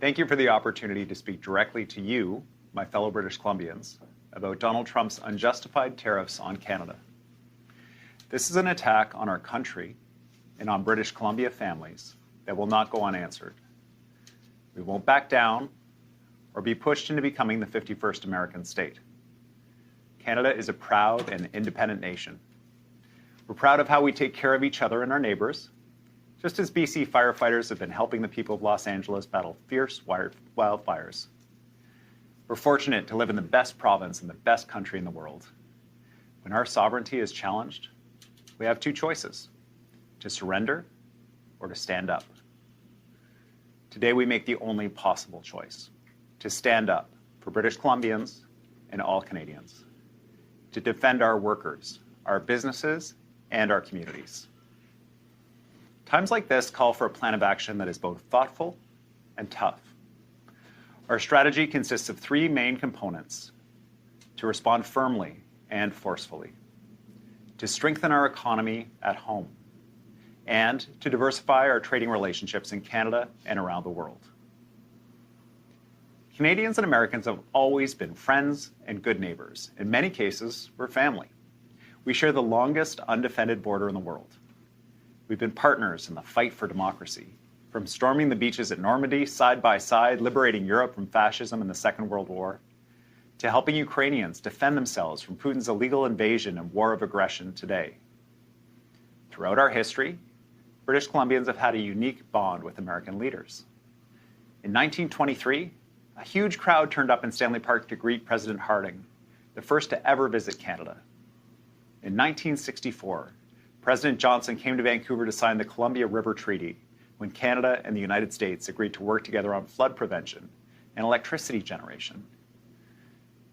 Thank you for the opportunity to speak directly to you, my fellow British Columbians, about Donald Trump's unjustified tariffs on Canada. This is an attack on our country and on British Columbia families that will not go unanswered. We won't back down or be pushed into becoming the 51st American state. Canada is a proud and independent nation. We're proud of how we take care of each other and our neighbors, just as BC firefighters have been helping the people of Los Angeles battle fierce wildfires. We're fortunate to live in the best province and the best country in the world. When our sovereignty is challenged, we have two choices: to surrender or to stand up. Today we make the only possible choice: to stand up for British Columbians and all Canadians, to defend our workers, our businesses, and our communities. Times like this call for a plan of action that is both thoughtful and tough. Our strategy consists of three main components: to respond firmly and forcefully, to strengthen our economy at home, and to diversify our trading relationships in Canada and around the world. Canadians and Americans have always been friends and good neighbors. In many cases, we're family. We share the longest undefended border in the world. We've been partners in the fight for democracy, from storming the beaches at Normandy side by side, liberating Europe from fascism in the Second World War, to helping Ukrainians defend themselves from Putin's illegal invasion and war of aggression today. Throughout our history, British Columbians have had a unique bond with American leaders. In 1923, a huge crowd turned up in Stanley Park to greet President Harding, the first to ever visit Canada. In 1964, President Johnson came to Vancouver to sign the Columbia River Treaty, when Canada and the United States agreed to work together on flood prevention and electricity generation.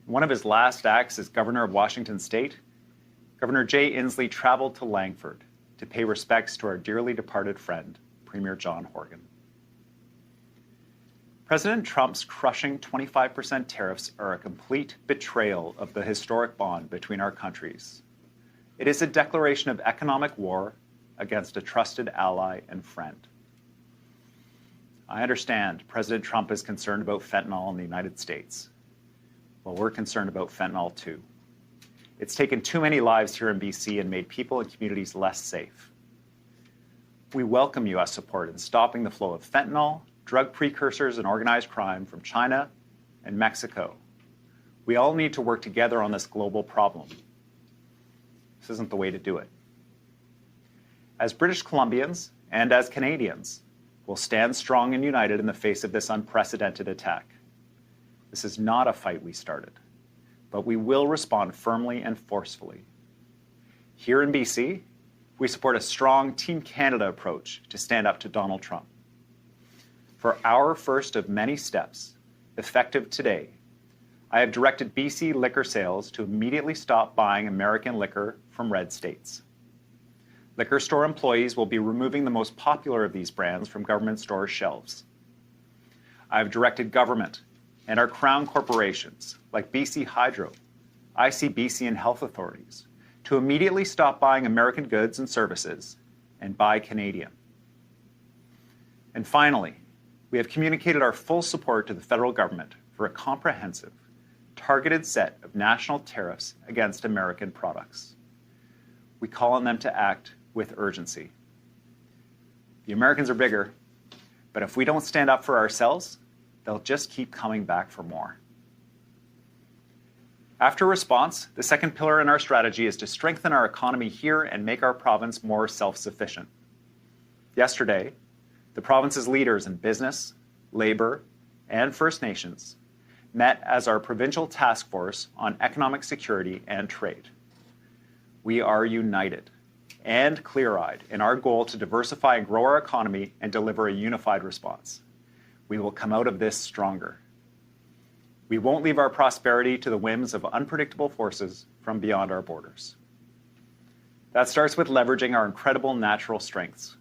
One of his last acts as governor of Washington State, Governor Jay Inslee traveled to Langford to pay respects to our dearly departed friend, Premier John Horgan. President Trump's crushing 25% tariffs are a complete betrayal of the historic bond between our countries. It is a declaration of economic war against a trusted ally and friend. I understand President Trump is concerned about fentanyl in the United States. Well, we're concerned about fentanyl too. It's taken too many lives here in BC and made people and communities less safe. We welcome U.S. support in stopping the flow of fentanyl, drug precursors, and organized crime from China and Mexico. We all need to work together on this global problem. This isn't the way to do it. As British Columbians and as Canadians, we'll stand strong and united in the face of this unprecedented attack. This is not a fight we started, but we will respond firmly and forcefully. Here in BC, we support a strong Team Canada approach to stand up to Donald Trump. For our first of many steps, effective today, I have directed BC liquor sales to immediately stop buying American liquor from red states. Liquor store employees will be removing the most popular of these brands from government store shelves. I have directed government and our crown corporations, like BC Hydro, ICBC, and health authorities, to immediately stop buying American goods and services and buy Canadian. And finally, we have communicated our full support to the federal government for a comprehensive, targeted set of national tariffs against American products. We call on them to act with urgency. The Americans are bigger, but if we don't stand up for ourselves, they'll just keep coming back for more. After response, the second pillar in our strategy is to strengthen our economy here and make our province more self-sufficient. Yesterday, the province's leaders in business, labor, and First Nations met as our provincial task force on economic security and trade. We are united and clear-eyed in our goal to diversify and grow our economy and deliver a unified response. We will come out of this stronger. We won't leave our prosperity to the whims of unpredictable forces from beyond our borders. That starts with leveraging our incredible natural strengths.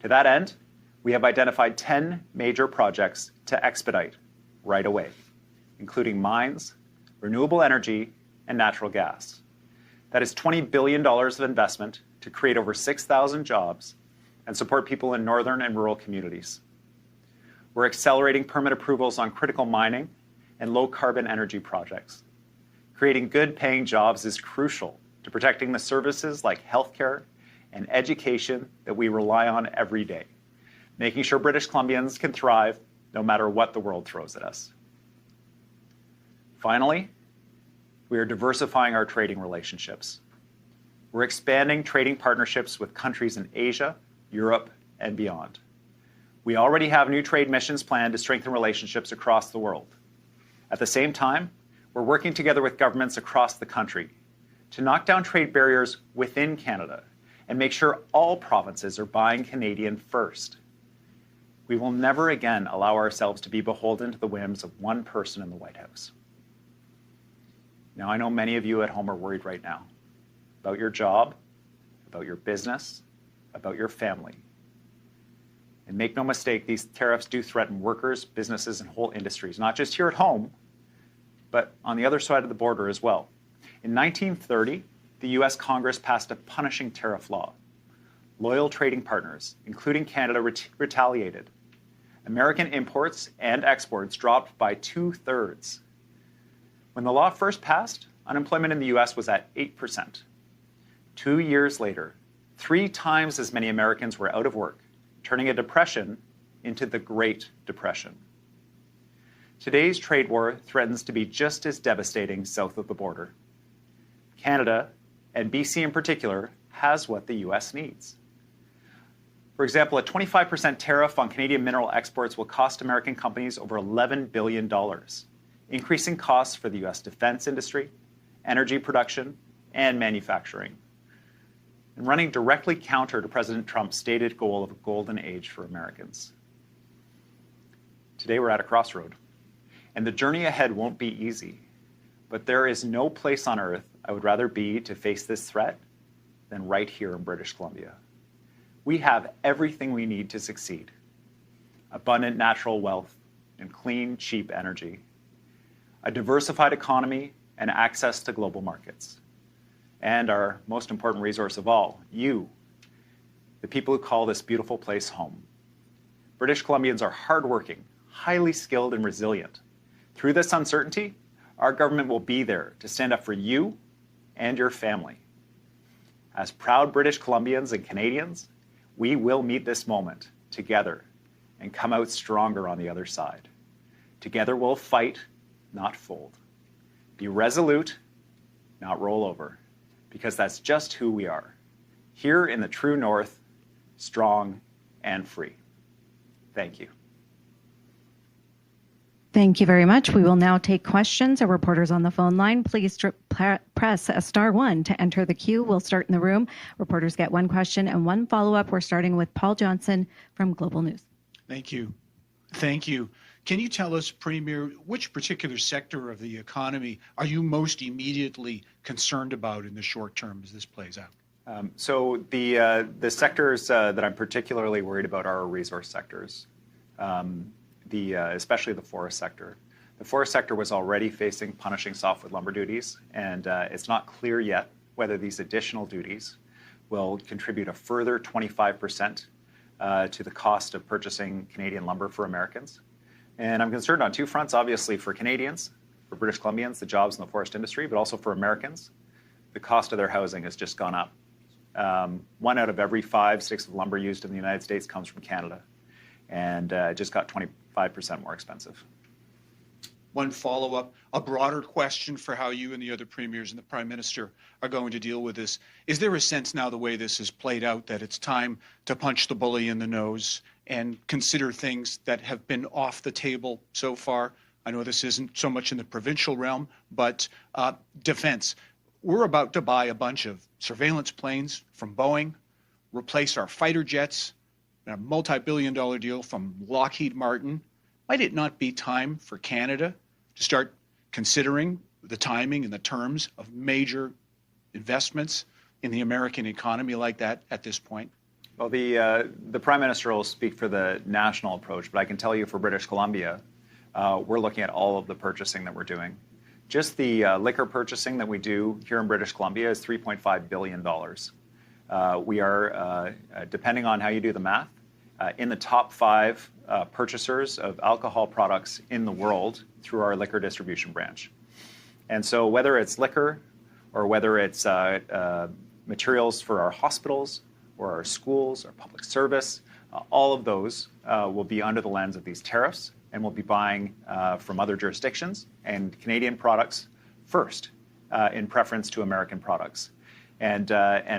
To that end, we have identified 10 major projects to expedite right away, including mines, renewable energy, and natural gas. That is $20 billion of investment to create over 6,000 jobs and support people in northern and rural communities. We're accelerating permit approvals on critical mining and low-carbon energy projects. Creating good-paying jobs is crucial to protecting the services like healthcare and education that we rely on every day, making sure British Columbians can thrive no matter what the world throws at us. Finally, we are diversifying our trading relationships. We're expanding trading partnerships with countries in Asia, Europe, and beyond. We already have new trade missions planned to strengthen relationships across the world. At the same time, we're working together with governments across the country to knock down trade barriers within Canada and make sure all provinces are buying Canadian first. We will never again allow ourselves to be beholden to the whims of one person in the White House. Now, I know many of you at home are worried right now about your job, about your business, about your family. And make no mistake, these tariffs do threaten workers, businesses, and whole industries, not just here at home, but on the other side of the border as well. In 1930, the US Congress passed a punishing tariff law. Loyal trading partners, including Canada, retaliated. American imports and exports dropped by 2/3. When the law first passed, unemployment in the US was at 8%. 2 years later, 3 times as many Americans were out of work, turning a depression into the Great Depression. Today's trade war threatens to be just as devastating south of the border. Canada, and BC in particular, has what the US needs. For example, a 25% tariff on Canadian mineral exports will cost American companies over $11 billion, increasing costs for the US defense industry, energy production, and manufacturing, and running directly counter to President Trump's stated goal of a golden age for Americans. Today we're at a crossroad, and the journey ahead won't be easy, but there is no place on earth I would rather be to face this threat than right here in British Columbia. We have everything we need to succeed: abundant natural wealth and clean, cheap energy, a diversified economy, and access to global markets. And our most important resource of all, you, the people who call this beautiful place home. British Columbians are hardworking, highly skilled, and resilient. Through this uncertainty, our government will be there to stand up for you and your family. As proud British Columbians and Canadians, we will meet this moment together and come out stronger on the other side. Together we'll fight, not fold. Be resolute, not roll over, because that's just who we are. Here in the true North, strong and free. Thank you. Thank you very much. We will now take questions. Our reporters on the phone line, please press *1 to enter the queue. We'll start in the room. Reporters get 1 question and 1 follow-up. We're starting with Paul Johnson from Global News. Thank you. Thank you. Can you tell us, Premier, which particular sector of the economy are you most immediately concerned about in the short term as this plays out? So the sectors that I'm particularly worried about are our resource sectors, especially the forest sector. The forest sector was already facing punishing softwood lumber duties, and it's not clear yet whether these additional duties will contribute a further 25% to the cost of purchasing Canadian lumber for Americans. And I'm concerned on 2 fronts, obviously for Canadians, for British Columbians, the jobs in the forest industry, but also for Americans. The cost of their housing has just gone up. 1 out of every 5 sticks of lumber used in the United States comes from Canada, and it just got 25% more expensive. 1 follow-up, a broader question for how you and the other premiers and the Prime Minister are going to deal with this. Is there a sense now, the way this has played out, that it's time to punch the bully in the nose and consider things that have been off the table so far? I know this isn't so much in the provincial realm, but defense. We're about to buy a bunch of surveillance planes from Boeing, replace our fighter jets, a multi-billion-dollar deal from Lockheed Martin. Might it not be time for Canada to start considering the timing and the terms of major investments in the American economy like that at this point? Well, the Prime Minister will speak for the national approach, but I can tell you for British Columbia, we're looking at all of the purchasing that we're doing. Just the liquor purchasing that we do here in British Columbia is $3.5 billion. We are, depending on how you do the math, in the top 5 purchasers of alcohol products in the world through our liquor distribution branch. And so whether it's liquor or whether it's materials for our hospitals or our schools or public service, all of those will be under the lens of these tariffs, and we'll be buying from other jurisdictions and Canadian products first in preference to American products. And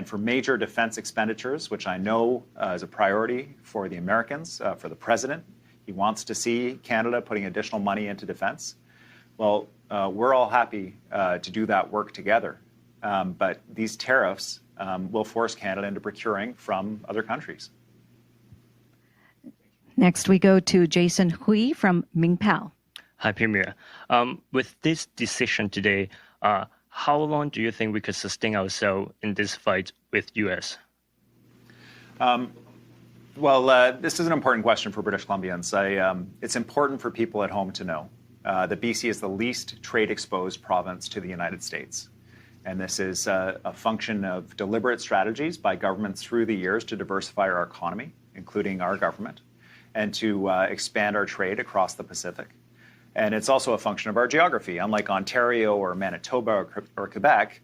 for major defense expenditures, which I know is a priority for the Americans, for the president, he wants to see Canada putting additional money into defense. Well, we're all happy to do that work together. But these tariffs will force Canada into procuring from other countries. Next, we go to Jason Hui from Mingpao. Hi, Premier. With this decision today, how long do you think we could sustain ourselves in this fight with U.S.? This is an important question for British Columbians. It's important for people at home to know that BC is the least trade-exposed province to the United States. And this is a function of deliberate strategies by governments through the years to diversify our economy, including our government, and to expand our trade across the Pacific. And it's also a function of our geography. Unlike Ontario or Manitoba or Quebec,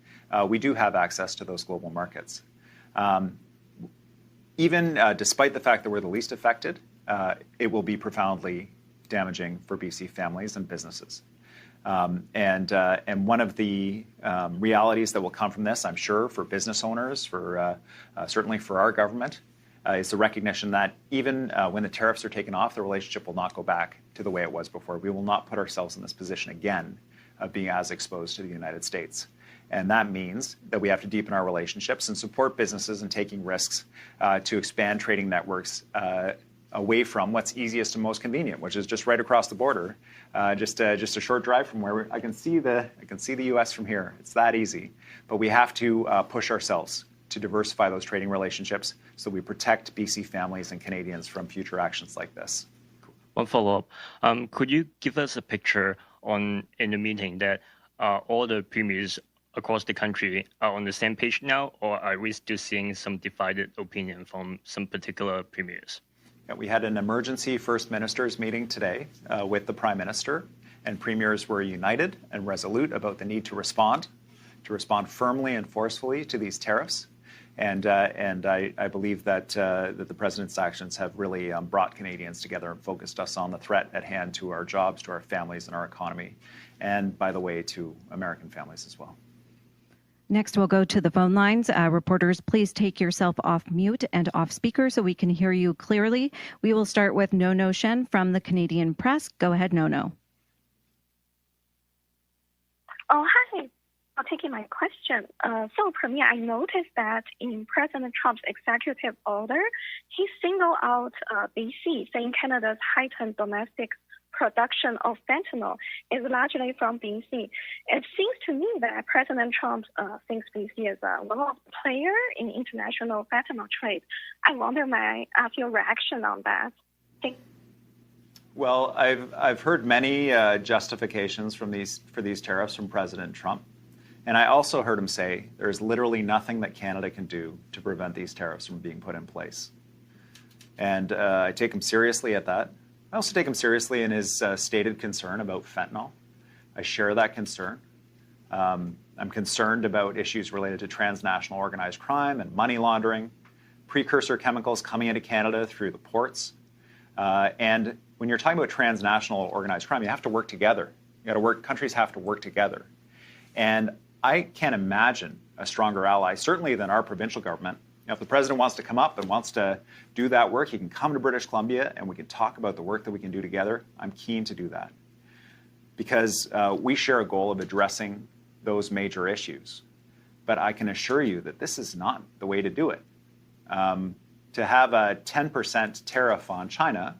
we do have access to those global markets. Even despite the fact that we're the least affected, it will be profoundly damaging for BC families and businesses. And one of the realities that will come from this, I'm sure, for business owners, for certainly for our government, is the recognition that even when the tariffs are taken off, the relationship will not go back to the way it was before. We will not put ourselves in this position again of being as exposed to the United States. And that means that we have to deepen our relationships and support businesses in taking risks to expand trading networks away from what's easiest and most convenient, which is just right across the border, just a short drive from where I can see the U.S. from here. It's that easy. But we have to push ourselves to diversify those trading relationships so we protect BC families and Canadians from future actions like this. One follow-up. Could you give us a picture in the meeting that all the premiers across the country are on the same page now, or are we still seeing some divided opinion from some particular premiers? Yeah, we had an emergency First Ministers meeting today with the Prime Minister, and premiers were united and resolute about the need to respond firmly and forcefully to these tariffs. And I believe that the President's actions have really brought Canadians together and focused us on the threat at hand to our jobs, to our families and our economy, and, by the way, to American families as well. Next, we'll go to the phone lines. Reporters, please take yourself off mute and off speaker so we can hear you clearly. We will start with Nono Shen from the Canadian Press. Go ahead, Nono. Oh, hi. For taking my question. So, Premier, I noticed that in President Trump's executive order, he singled out BC, saying Canada's heightened domestic production of fentanyl is largely from BC. It seems to me that President Trump thinks BC is one of the players in international fentanyl trade. I wonder, may I ask your reaction on that? Well, I've heard many justifications for these tariffs from President Trump. And I also heard him say there's literally nothing that Canada can do to prevent these tariffs from being put in place. And I take him seriously at that. I also take him seriously in his stated concern about fentanyl. I share that concern. I'm concerned about issues related to transnational organized crime and money laundering, precursor chemicals coming into Canada through the ports. And when you're talking about transnational organized crime, you have to work together. Countries have to work together. And I can't imagine a stronger ally, certainly than our provincial government. If the president wants to come up and wants to do that work, he can come to British Columbia and we can talk about the work that we can do together. I'm keen to do that because we share a goal of addressing those major issues. But I can assure you that this is not the way to do it. To have a 10% tariff on China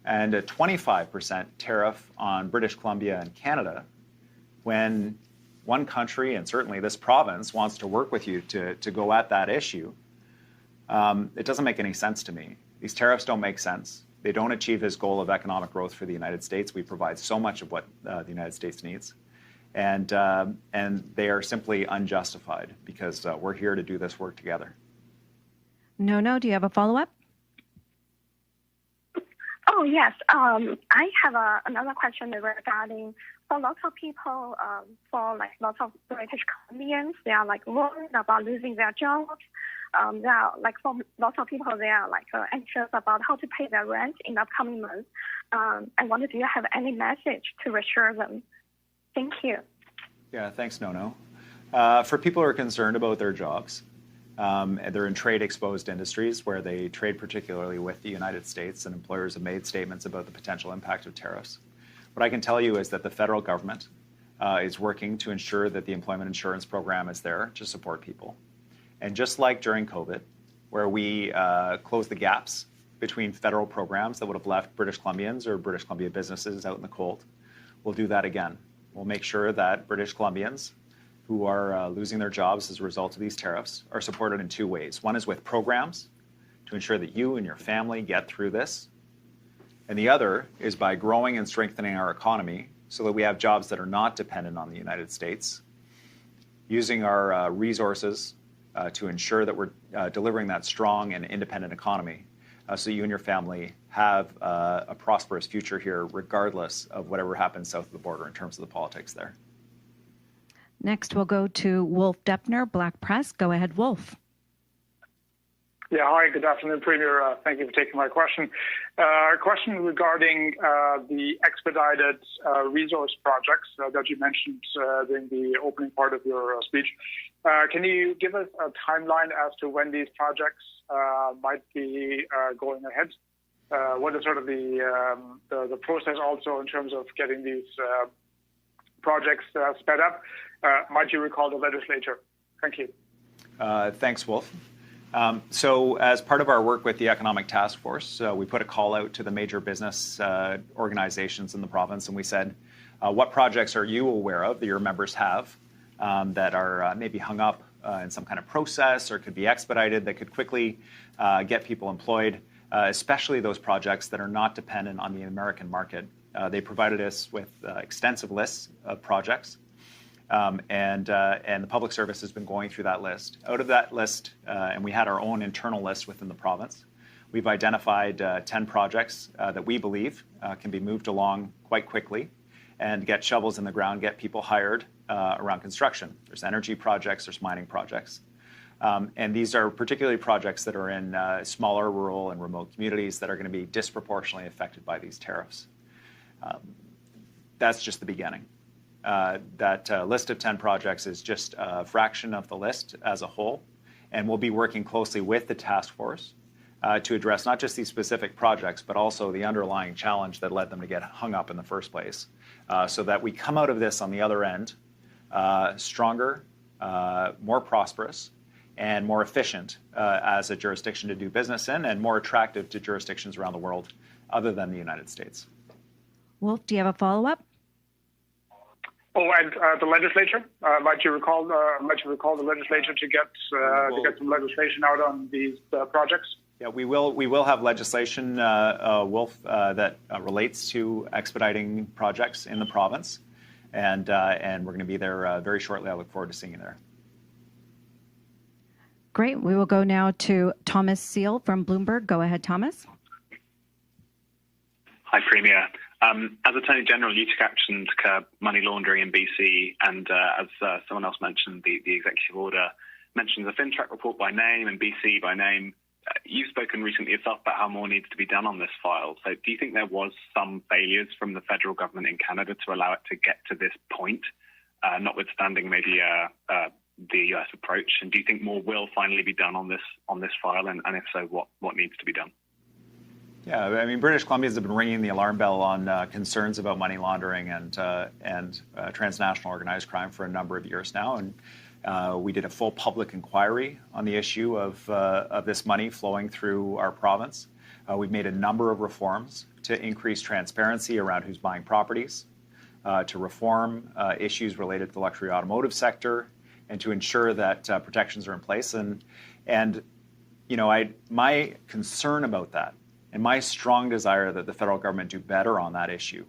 and a 25% tariff on British Columbia and Canada, when one country, and certainly this province, wants to work with you to go at that issue, it doesn't make any sense to me. These tariffs don't make sense. They don't achieve his goal of economic growth for the United States. We provide so much of what the United States needs. And they are simply unjustified because we're here to do this work together. No, do you have a follow-up? Oh, yes. I have another question regarding for lots of people, for like lots of British Columbians, they are like worried about losing their jobs. They are like for lots of people, they are like anxious about how to pay their rent in the upcoming months. I wonder, do you have any message to reassure them? Thank you. Yeah, thanks, Nono. For people who are concerned about their jobs, and they're in trade-exposed industries where they trade particularly with the United States, and employers have made statements about the potential impact of tariffs. What I can tell you is that the federal government is working to ensure that the employment insurance program is there to support people. And just like during COVID, where we closed the gaps between federal programs that would have left British Columbians or British Columbia businesses out in the cold, we'll do that again. We'll make sure that British Columbians who are losing their jobs as a result of these tariffs are supported in two ways. One is with programs to ensure that you and your family get through this. And the other is by growing and strengthening our economy so that we have jobs that are not dependent on the United States, using our resources to ensure that we're delivering that strong and independent economy so you and your family have a prosperous future here, regardless of whatever happens south of the border in terms of the politics there. Next, we'll go to Wolf Deppner, Black Press. Go ahead, Wolf. Yeah, hi, good afternoon, Premier. Thank you for taking my question. Question regarding the expedited resource projects that you mentioned during the opening part of your speech. Can you give us a timeline as to when these projects might be going ahead? What is sort of the process also in terms of getting these projects sped up? Might you recall the legislature? Thank you. Thanks, Wolf. So as part of our work with the Economic Task Force, we put a call out to the major business organizations in the province, and we said, what projects are you aware of that your members have that are maybe hung up in some kind of process or could be expedited that could quickly get people employed, especially those projects that are not dependent on the American market. They provided us with extensive lists of projects. And the public service has been going through that list. Out of that list, and we had our own internal list within the province, we've identified 10 projects that we believe can be moved along quite quickly and get shovels in the ground, get people hired around construction. There's energy projects, there's mining projects. And these are particularly projects that are in smaller, rural, and remote communities that are going to be disproportionately affected by these tariffs. That's just the beginning. That list of 10 projects is just a fraction of the list as a whole, and we'll be working closely with the task force to address not just these specific projects, but also the underlying challenge that led them to get hung up in the first place, so that we come out of this on the other end stronger, more prosperous, and more efficient as a jurisdiction to do business in, and more attractive to jurisdictions around the world other than the United States. Wolf, do you have a follow-up? Oh, and the legislature? Might you recall the legislature to get some legislation out on these projects? Yeah, we will have legislation, Wolf, that relates to expediting projects in the province, and we're going to be there very shortly. I look forward to seeing you there. Great. We will go now to Thomas Seal from Bloomberg. Go ahead, Thomas. Hi, Premier. As Attorney General, you took action to curb money laundering in BC, and as someone else mentioned, the executive order mentions the FinTrack report by name and BC by name. You've spoken recently yourself about how more needs to be done on this file. So do you think there was some failures from the federal government in Canada to allow it to get to this point, notwithstanding maybe the US approach? And do you think more will finally be done on this file? And if so, what needs to be done? Yeah, I mean, British Columbians have been ringing the alarm bell on concerns about money laundering and transnational organized crime for a number of years now, and we did a full public inquiry on the issue of this money flowing through our province. We've made a number of reforms to increase transparency around who's buying properties, to reform issues related to the luxury automotive sector, and to ensure that protections are in place. And you know, my concern about that, and my strong desire that the federal government do better on that issue,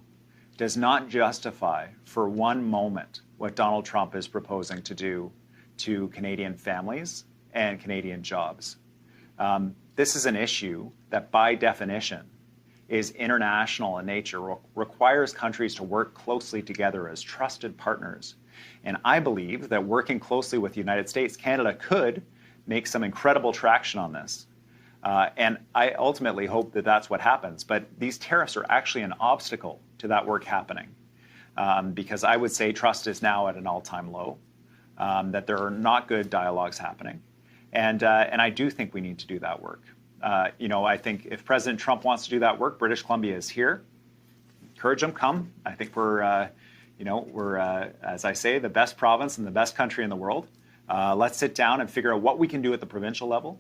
does not justify for one moment what Donald Trump is proposing to do to Canadian families and Canadian jobs. This is an issue that, by definition, is international in nature, requires countries to work closely together as trusted partners. And I believe that working closely with the United States, Canada could make some incredible traction on this. And I ultimately hope that that's what happens. But these tariffs are actually an obstacle to that work happening, because I would say trust is now at an all-time low, that there are not good dialogues happening. And I do think we need to do that work. I think if President Trump wants to do that work, British Columbia is here. Encourage them, come. I think we're, as I say, the best province and the best country in the world. Let's sit down and figure out what we can do at the provincial level.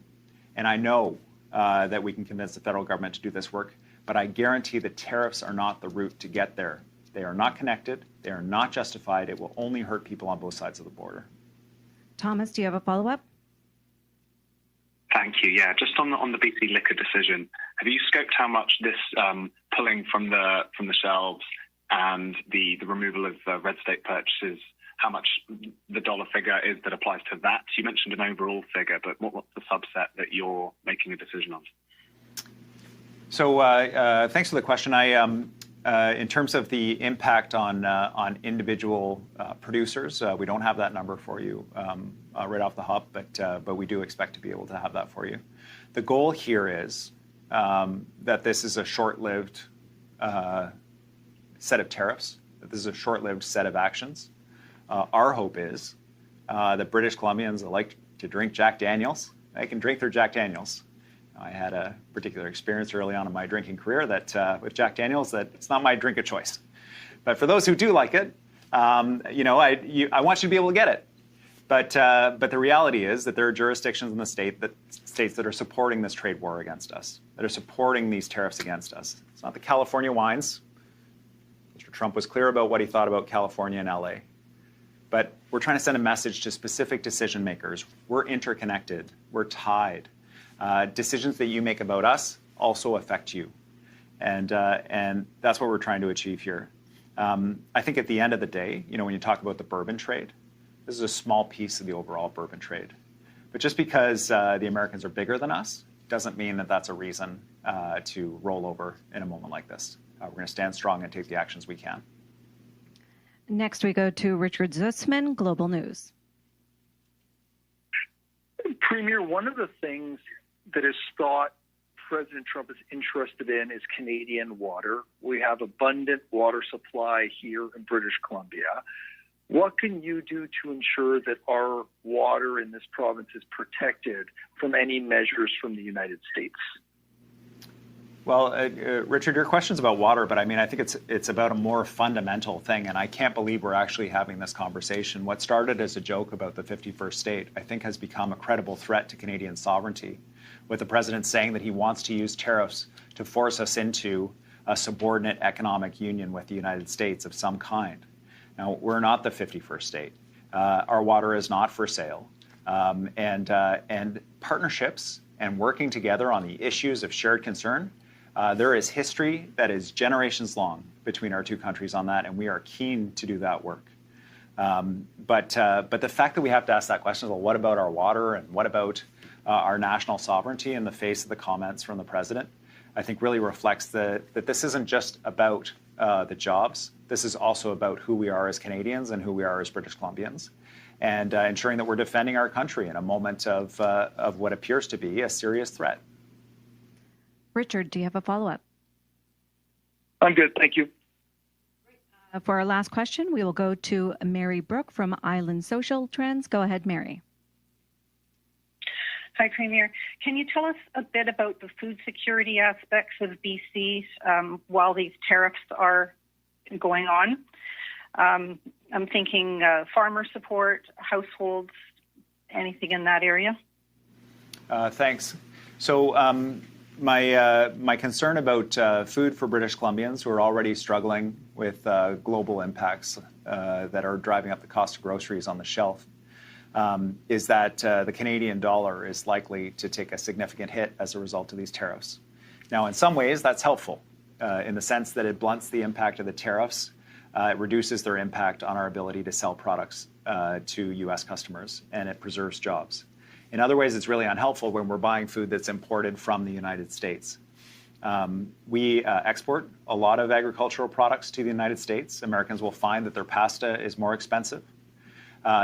And I know that we can convince the federal government to do this work, but I guarantee that tariffs are not the route to get there. They are not connected. They are not justified. It will only hurt people on both sides of the border. Thomas, do you have a follow-up? Thank you. Yeah, just on the BC liquor decision, have you scoped how much this pulling from the shelves and the removal of red state purchases, how much the dollar figure is that applies to that? You mentioned an overall figure, but what's the subset that you're making a decision on? So thanks for the question. In terms of the impact on individual producers, we don't have that number for you right off the hop, but we do expect to be able to have that for you. The goal here is that this is a short-lived set of tariffs, that this is a short-lived set of actions. Our hope is that British Columbians like to drink Jack Daniels. They can drink their Jack Daniels. I had a particular experience early on in my drinking career that with Jack Daniels that it's not my drink of choice. But for those who do like it, I want you to be able to get it. But the reality is that there are jurisdictions in the states that are supporting this trade war against us, that are supporting these tariffs against us. It's not the California wines. Mr. Trump was clear about what he thought about California and LA. But we're trying to send a message to specific decision makers. We're interconnected. We're tied. Decisions that you make about us also affect you. And that's what we're trying to achieve here. I think at the end of the day, when you talk about the bourbon trade, this is a small piece of the overall bourbon trade. But just because the Americans are bigger than us doesn't mean that that's a reason to roll over in a moment like this. We're going to stand strong and take the actions we can. Next, we go to Richard Zussman, Global News. Premier, one of the things that is thought President Trump is interested in is Canadian water. We have abundant water supply here in British Columbia. What can you do to ensure that our water in this province is protected from any measures from the United States? Well, Richard, your question's about water, but I think it's about a more fundamental thing, and I can't believe we're actually having this conversation. What started as a joke about the 51st state, I think has become a credible threat to Canadian sovereignty, with the president saying that he wants to use tariffs to force us into a subordinate economic union with the United States of some kind. Now, we're not the 51st state. Our water is not for sale. And partnerships and working together on the issues of shared concern, there is history that is generations long between our two countries on that, and we are keen to do that work. But the fact that we have to ask that question, well, what about our water and what about our national sovereignty in the face of the comments from the president, I think really reflects that this isn't just about the jobs. This is also about who we are as Canadians and who we are as British Columbians, and ensuring that we're defending our country in a moment of what appears to be a serious threat. Richard, do you have a follow-up? I'm good. Thank you. For our last question, we will go to Mary Brooke from Island Social Trends. Go ahead, Mary. Hi, Premier. Can you tell us a bit about the food security aspects of BC while these tariffs are going on? I'm thinking farmer support, households, anything in that area? Thanks. So my concern about food for British Columbians who are already struggling with global impacts that are driving up the cost of groceries on the shelf is that the Canadian dollar is likely to take a significant hit as a result of these tariffs. Now, in some ways, that's helpful in the sense that it blunts the impact of the tariffs. It reduces their impact on our ability to sell products to U.S. customers, and it preserves jobs. In other ways, it's really unhelpful when we're buying food that's imported from the United States. We export a lot of agricultural products to the United States. Americans will find that their pasta is more expensive.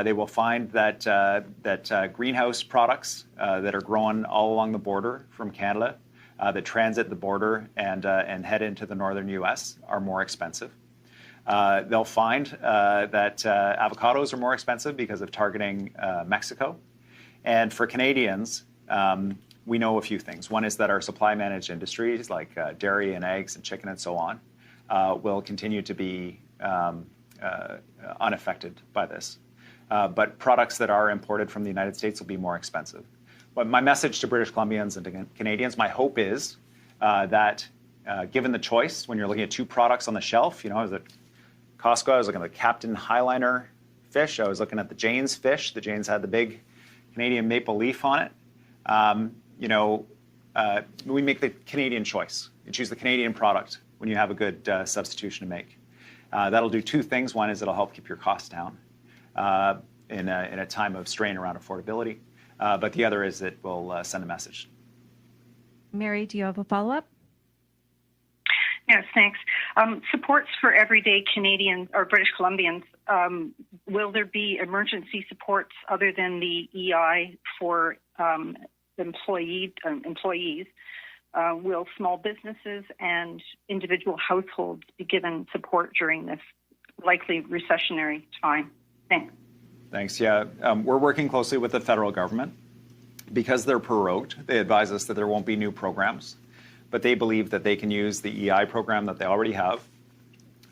They will find that greenhouse products that are grown all along the border from Canada, that transit the border and head into the northern U.S. are more expensive. They'll find that avocados are more expensive because of targeting Mexico. And for Canadians, we know a few things. One is that our supply managed industries like dairy and eggs and chicken and so on will continue to be unaffected by this. But products that are imported from the United States will be more expensive. But my message to British Columbians and to Canadians, my hope is that given the choice, when you're looking at two products on the shelf, I was at Costco, I was looking at the Captain Highliner fish, I was looking at the Jane's fish. The Jane's had the big Canadian maple leaf on it. We make the Canadian choice. You choose the Canadian product when you have a good substitution to make. That'll do two things. One is it'll help keep your costs down in a time of strain around affordability. But the other is it will send a message. Mary, do you have a follow-up? Yes, thanks. Supports for everyday Canadians or British Columbians. Will there be emergency supports other than the EI for employees? Will small businesses and individual households be given support during this likely recessionary time? Thanks. Thanks. Yeah, we're working closely with the federal government. Because they're prorogued, they advise us that there won't be new programs, but they believe that they can use the EI program that they already have,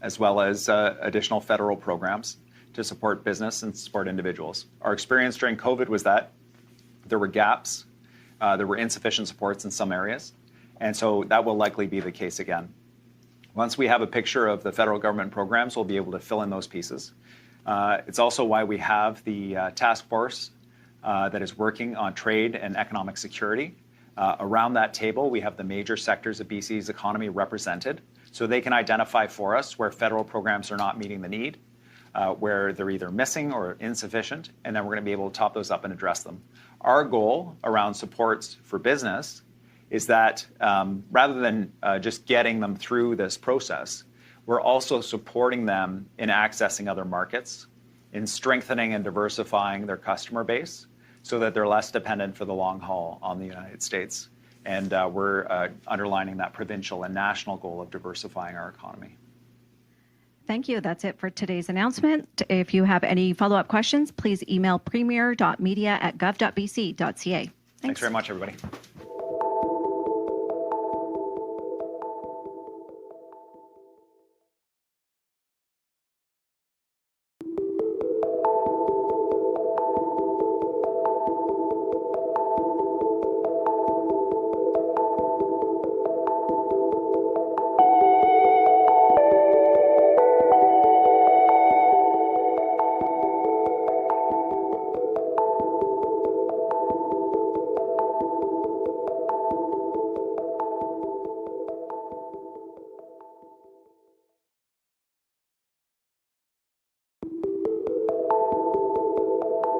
as well as additional federal programs to support business and support individuals. Our experience during COVID was that there were gaps, there were insufficient supports in some areas, and so that will likely be the case again. Once we have a picture of the federal government programs, we'll be able to fill in those pieces. It's also why we have the task force that is working on trade and economic security. Around that table, we have the major sectors of BC's economy represented, so they can identify for us where federal programs are not meeting the need, where they're either missing or insufficient, and then we're going to be able to top those up and address them. Our goal around supports for business is that rather than just getting them through this process, we're also supporting them in accessing other markets, in strengthening and diversifying their customer base, so that they're less dependent for the long haul on the United States. And we're underlining that provincial and national goal of diversifying our economy. Thank you. That's it for today's announcement. If you have any follow-up questions, please email premier.media@gov.bc.ca. Thanks very much, everybody.